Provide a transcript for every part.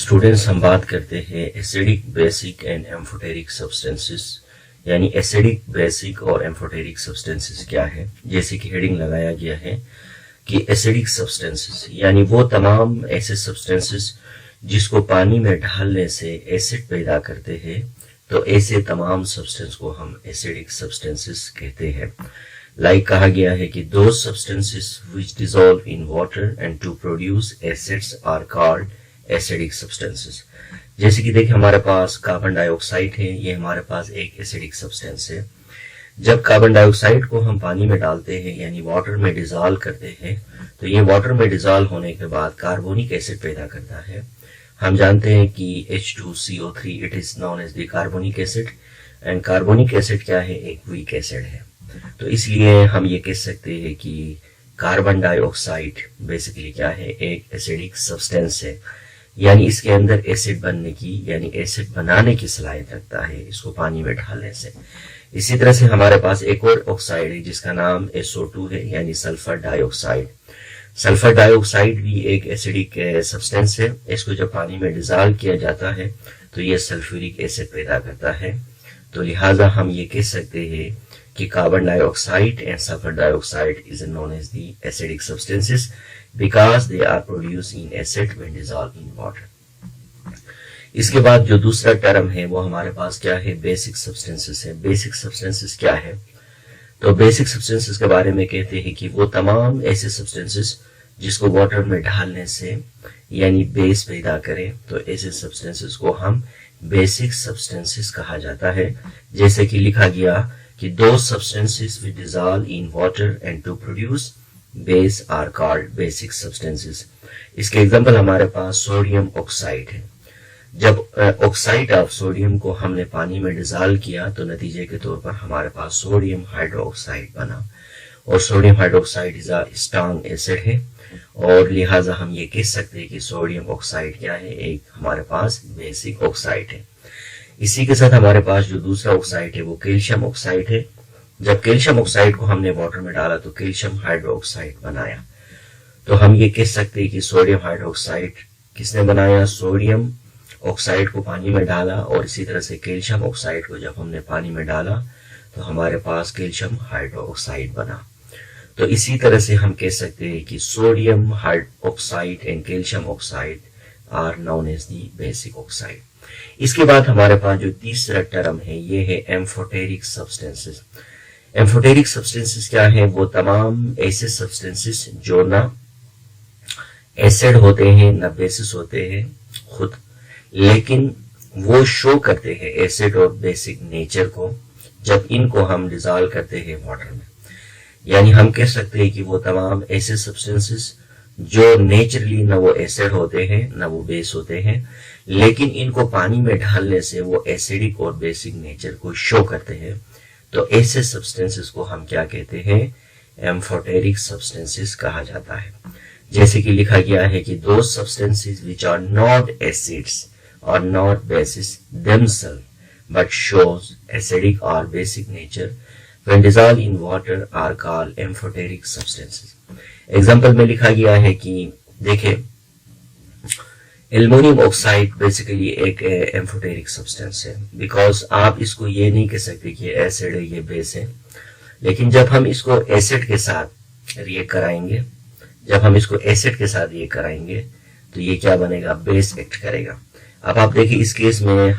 Students हम बात करते हैं acidic basic and amphoteric substances यानी एसिडिक बेसिक और एम्फोटेरिक सब्सटेंसेस क्या है। जैसे कि हेडिंग लगाया गया है कि एसिडिक सब्सटेंसेस यानी वो तमाम ऐसे सब्सटेंसेस जिसको पानी में डालने से एसिड पैदा करते हैं, तो ऐसे तमाम सब्सटेंस को हम एसिडिक सब्सटेंसेस कहते हैं। लाइक कहा गया है कि those substances which dissolve in water and to produce acids are called acidic substances। जैसे कि देखिए हमारे पास कार्बन डाइऑक्साइड है, ये हमारे पास एक एसिडिक सब्सटेंस है। जब कार्बन डाइऑक्साइड को हम पानी में डालते हैं यानी वाटर में डिजॉल्व करते हैं, तो ये वाटर में डिजॉल्व होने के बाद कार्बोनिक एसिड पैदा करता है। हम जानते हैं कि H2CO3 it is known as the carbonic acid, and carbonic acid क्या है, एक वीक एसिड है। तो इसलिए हम ये कह सकते हैं कि कार्बन डाइऑक्साइड बेसिकली क्या है, एक एसिडिक सब्सटेंस है, यानी इसके अंदर एसिड बनने की यानी एसिड बनाने की सलाहियत रखता है इसको पानी में डालने से। इसी तरह से हमारे पास एक और ऑक्साइड है जिसका नाम SO2 है यानी सल्फर डाइऑक्साइड। सल्फर डाइऑक्साइड भी एक एसिडिक सब्सटेंस है। इसको जब पानी में डिजॉल्व किया जाता है तो ये सल्फ्यूरिक एसिड पैदा करता है। तो लिहाजा हम ये कह सकते हैं कि carbon dioxide and sulphur dioxide is known as the acidic substances because they are produce in acid when dissolve in water. इसके बाद जो दूसरा टर्म है वो हमारे पास क्या है, बेसिक सब्सटेंसेस है। बेसिक सब्सटेंसेस क्या है, तो बेसिक सब्सटेंसेस के बारे में कहते हैं कि वो तमाम ऐसे सब्सटेंसेस जिसको वाटर में डालने से यानी बेस पैदा करें, तो ऐसे सब्सटेंसेस को हम बेसिक सब्सटेंसेस कहा जाता है। जैसे कि लिखा गया कि those substances which dissolve in water and to produce base are called basic substances। इसके एग्जांपल हमारे पास सोडियम ऑक्साइड है। जब ऑक्साइड ऑफ सोडियम को हमने पानी में डिसॉल्व किया तो नतीजे के तौर पर हमारे पास सोडियम हाइड्रोक्साइड बना, और sodium hydroxide is a strong acid है, और लिहाजा हम ये कह सकते हैं कि सोडियम ऑक्साइड क्या है, एक हमारे पास बेसिक ऑक्साइड है। इसी के साथ हमारे पास जो दूसरा ऑक्साइड है वो कैल्शियम ऑक्साइड है। जब कैल्शियम ऑक्साइड को हमने वाटर में डाला तो कैल्शियम हाइड्रोक्साइड बनाया। तो हम ये कह सकते हैं कि सोडियम हाइड्रोक्साइड किसने बनाया, सोडियम ऑक्साइड को पानी में डाला, और इसी तरह से कैल्शियम ऑक्साइड को जब हमने पानी में डाला तो हमारे पास कैल्शियम हाइड्रोक्साइड बना। तो इसी तरह से हम कह सकते हैं कि sodium hydroxide and calcium oxide are known as the basic oxide. इसके बाद हमारे पास जो तीसरा टर्म है ये है एम्फोटेरिक सब्सटेंसेस। एम्फोटेरिक सब्सटेंसेस क्या है, वो तमाम ऐसे सब्सटेंसेस जो ना एसिड होते हैं ना बेसिस होते हैं खुद, लेकिन वो शो करते हैं एसिड और बेसिक नेचर को जब इनको हम डिसॉल्व करते हैं वाटर में। यानी हम कह सकते हैं कि वो तमाम ऐसे सब्सटेंसेस जो नेचुरली ना वो एसिड होते हैं ना वो बेस होते हैं, लेकिन इनको पानी में डालने से वो एसिडिक और बेसिक नेचर को शो करते हैं, तो ऐसे सब्सटेंसेस को हम क्या कहते हैं, एम्फोटेरिक सब्सटेंसेस कहा जाता है। जैसे कि लिखा गया है कि those substances which are not acids or not bases themselves but shows acidic or basic nature when dissolved in water are called amphoteric substances। Example में लिखा गया है कि देखिए एल्युमिनियम ऑक्साइड बेसिकली एक एम्फोटेरिक सब्सटेंस है, बिकॉज आप इसको ये नहीं कह सकते कि एसिड है ये बेस है, लेकिन जब हम इसको एसिड के साथ रिएक्ट कराएंगे, जब हम इसको एसिड के साथ रिएक्ट कराएंगे तो ये क्या बनेगा, बेस एक्ट करेगा। अब आप देखिए इस केस में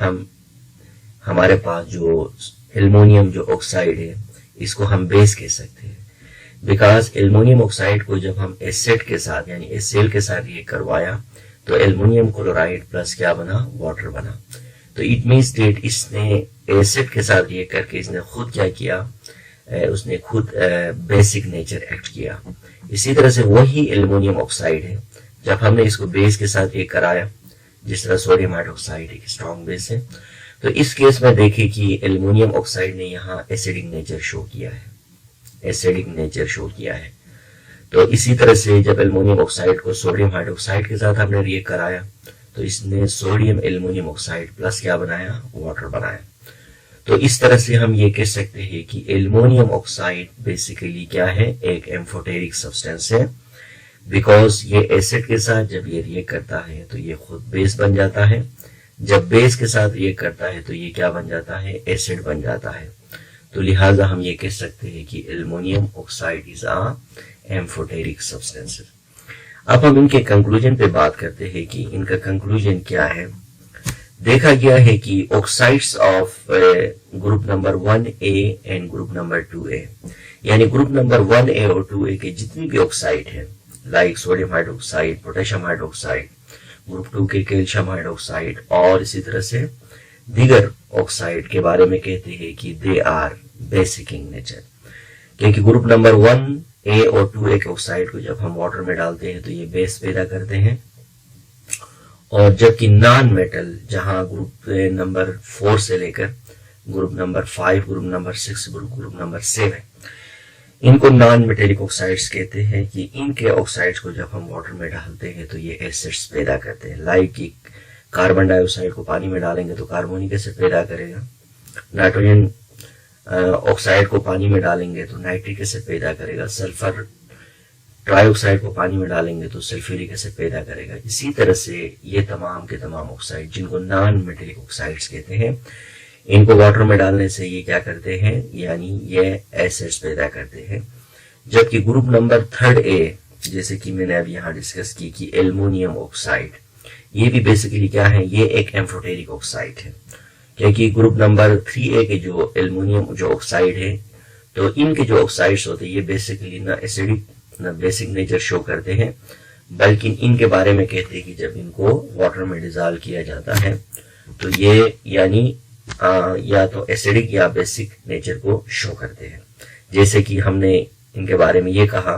हमारे पास जो एल्युमिनियम जो ऑक्साइड है इसको हम बेस कह सकते हैं, बिकॉज एल्युमिनियम ऑक्साइड को जब हम एसिड के साथ यानी HCl के साथ रिएक्ट करवाया तो एल्युमिनियम क्लोराइड प्लस क्या बना, वाटर बना। तो इट मीन्स डेट इसने एसिड के साथ रिएक्ट करके इसने खुद क्या किया, उसने खुद बेसिक नेचर एक्ट किया। इसी तरह से वही एल्युमिनियम ऑक्साइड है, जब हमने इसको बेस के साथ रिएक्ट कराया, जिस तरह सोडियम हाइड्रोक्साइड एक स्ट्रॉन्ग बेस है, तो इस केस में देखिए कि एल्युमिनियम ऑक्साइड ने यहाँ एसिडिक नेचर शो किया है, एसिडिक नेचर शो किया है। तो इसी तरह से जब एल्युमिनियम ऑक्साइड को सोडियम हाइड्रोक्साइड के साथ हमने रिएक्ट कराया तो इसने सोडियम एल्युमिनियम ऑक्साइड प्लस क्या बनाया, वाटर बनाया। तो इस तरह से हम ये कह सकते हैं कि एल्युमिनियम ऑक्साइड बेसिकली क्या है, एक एम्फोटेरिक सब्सटेंस है, बिकॉज ये एसिड के साथ जब ये रिएक्ट करता है तो ये खुद बेस बन जाता है, जब बेस के साथ रिएक्ट करता है तो ये क्या बन जाता है, एसिड बन जाता है। तो लिहाजा हम ये कह सकते हैं कि aluminium oxide is a amphoteric substance. अब हम इनके कंक्लूजन पे बात करते हैं कि इनका कंक्लूजन क्या है। देखा गया है कि oxides of group number 1A and group number 2A, यानी ग्रुप नंबर 1A और 2A के जितनी भी ऑक्साइड है, like sodium hydroxide, potassium hydroxide, group 2 के कैल्शियम हाइड्रोक्साइड और इसी तरह से दीगर ऑक्साइड के बारे में कहते हैं कि they are basic in nature, क्योंकि ग्रुप नंबर 1A और 2A के ऑक्साइड को जब हम वाटर में डालते हैं तो ये बेस पैदा करते हैं, और जबकि नॉन मेटल जहां ग्रुप नंबर 4 से लेकर group number 5, group number 6, group number 7, इनको नॉन मेटेलिक ऑक्साइड्स कहते हैं कि इनके ऑक्साइड्स को जब हम वाटर में डालते हैं तो ये एसिड्स पैदा करते हैं। लाइक कि कार्बन डाइऑक्साइड को पानी में डालेंगे तो कार्बोनिक एसिड पैदा करेगा, नाइट्रोजन ऑक्साइड को पानी में डालेंगे तो नाइट्रिक एसिड पैदा करेगा, सल्फर ट्राइऑक्साइड को पानी में डालेंगे तो सल्फ्यूरिक एसिड पैदा करेगा। इसी तरह से ये तमाम के तमाम ऑक्साइड जिनको नॉन मेटेलिक ऑक्साइड्स कहते हैं, इनको वाटर में डालने से ये क्या करते हैं, यानी ये एसिड्स पैदा करते हैं। जबकि ग्रुप नंबर 3A जैसे कि मैंने अब यहाँ डिस्कस की कि एल्युमिनियम ऑक्साइड, ये भी बेसिकली क्या है, ये एक एम्फोटेरिक ऑक्साइड है, क्योंकि ग्रुप नंबर 3A के जो एल्युमिनियम जो ऑक्साइड है तो इनके जो ऑक्साइड्स होते हैं ये बेसिकली ना एसिडिक ना बेसिक नेचर शो करते हैं, बल्कि इनके बारे में कहते हैं कि जब इनको वाटर में डिजॉल्व किया जाता है तो ये यानी या तो एसिडिक या बेसिक नेचर को शो करते हैं। जैसे कि हमने इनके बारे में ये कहा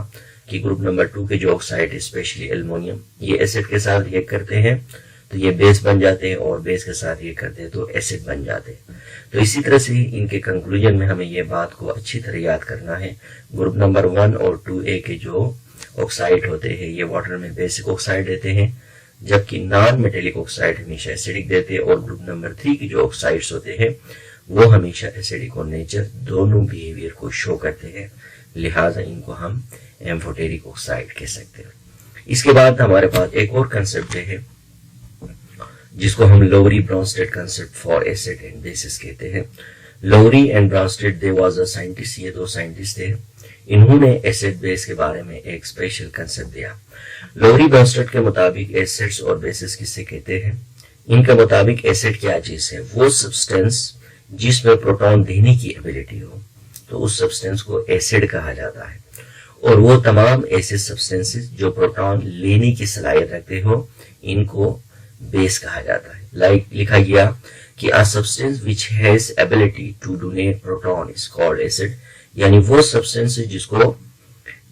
कि ग्रुप नंबर 2 के जो ऑक्साइड है स्पेशली एल्युमिनियम, ये एसिड के साथ रिएक्ट करते हैं तो ये बेस बन जाते हैं, और बेस के साथ रिएक्ट करते हैं तो एसिड बन जाते हैं। तो इसी तरह से इनके कंक्लूजन में हमें ये बात को अच्छी तरह याद करना है, ग्रुप नंबर 1 और 2A के जो ऑक्साइड होते हैं ये वाटर में बेसिक ऑक्साइड देते हैं, जबकि नॉन मेटेलिक ऑक्साइड हमेशा एसिडिक देते हैं, और ग्रुप नंबर 3 के जो ऑक्साइड्स होते हैं वो हमेशा एसिडिक और नेचर दोनों बिहेवियर को शो करते हैं, लिहाजा इनको हम एम्फोटेरिक ऑक्साइड कह सकते हैं। इसके बाद हमारे पास एक और कंसेप्ट है जिसको हम Lowry Bronsted concept for acid and bases कहते हैं। Lowry and Bronsted they was a scientist, ये 2 साइंटिस्ट थे, इन्होंने एसिड बेस के बारे में एक स्पेशल कंसेप्ट दिया। लोवरी ब्रॉन्स्टेड के मुताबिक एसिड्स और बेसिस किसे कहते हैं, इनके मुताबिक एसिड क्या चीज है, वो सब्सटेंस जिसमें प्रोटॉन देने की एबिलिटी हो तो उस सब्सटेंस को एसिड कहा जाता है, और वो तमाम ऐसे सब्सटेंसेस जो प्रोटॉन लेने की सलाहियत रखते हो इनको बेस कहा जाता है। लाइक लिखा गया कि a substance which has ability to donate proton is called acid, यानी वो सब्सटेंस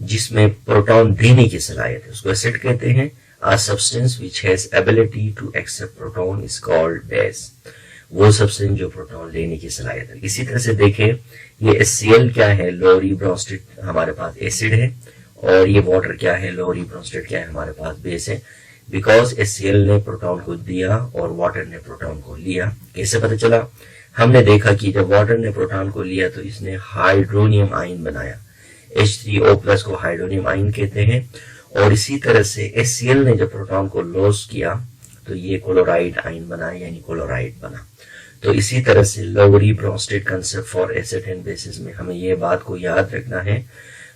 जिसमें प्रोटॉन देने की सलाहियत है उसको एसिड कहते हैं। a substance which has ability to accept proton is called base, वो सब्सटेंस जो प्रोटॉन लेने की सलाहियत है। इसी तरह से देखें ये HCl क्या है, लोवरी ब्रॉन्स्टेड हमारे पास एसिड है, और ये वाटर क्या है, लोवरी ब्रॉन्स्टेड क्या है, हमारे पास बेस है। बिकॉज HCl ने प्रोटॉन को दिया और वाटर ने प्रोटॉन को लिया। कैसे पता चला, हमने देखा कि जब वाटर ने प्रोटॉन को लिया तो इसने हाइड्रोनियम आयन बनाया, H3O+ को हाइड्रोनियम आयन कहते हैं, और इसी तरह से HCl ने जब प्रोटॉन को लॉस किया तो ये क्लोराइड आयन बना, यानी क्लोराइड बना। तो इसी तरह से Lowry Bronsted concept for acid and bases में हमें ये बात को याद रखना है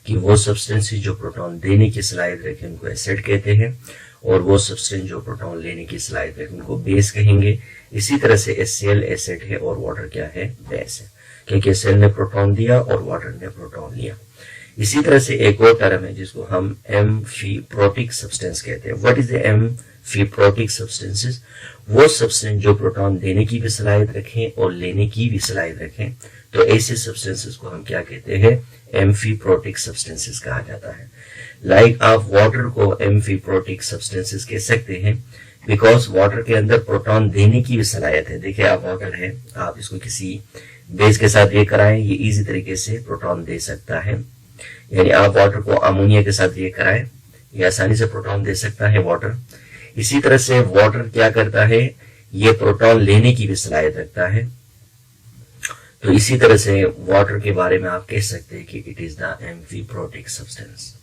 कि वो सब्सटेंसेस जो प्रोटॉन देने की सलाहियत रखे उनको एसिड कहते हैं, और वो सब्सटेंस जो प्रोटॉन लेने की सलाहियत रखे उनको बेस कहेंगे। इसी तरह से HCl एसिड है और वाटर क्या है, बेस है, क्योंकि HCl ने प्रोटॉन दिया और वाटर ने प्रोटॉन लिया। इसी तरह से एक और टर्म है जिसको हम एम्फीप्रोटिक सब्सटेंस कहते हैं। What is the amphiprotic substances, वो सब्सटेंस जो प्रोटॉन देने की भी सलाहियत रखें और लेने की भी सलाहियत रखें, तो ऐसे सब्सटेंसेस को हम क्या कहते हैं, एम्फीप्रोटिक सब्सटेंसेस कहा जाता है। लाइक आप वाटर को एम्फीप्रोटिक सब्सटेंसेस कह सकते हैं बिकॉज वाटर के अंदर प्रोटॉन देने की भी सलाहियत है। देखिए आप वाटर है, आप इसको किसी बेस के साथ रिएक्ट कराएं, ये इजी तरीके से प्रोटॉन दे सकता है, यानी आप वाटर को अमोनिया के साथ रिएक्ट कराएं, ये आसानी से प्रोटॉन दे सकता है वाटर। इसी तरह से वाटर क्या करता है, ये प्रोटॉन लेने की भी सलाहियत रखता है। तो इसी तरह से वाटर के बारे में आप कह सकते हैं कि it is the amphiprotic substance.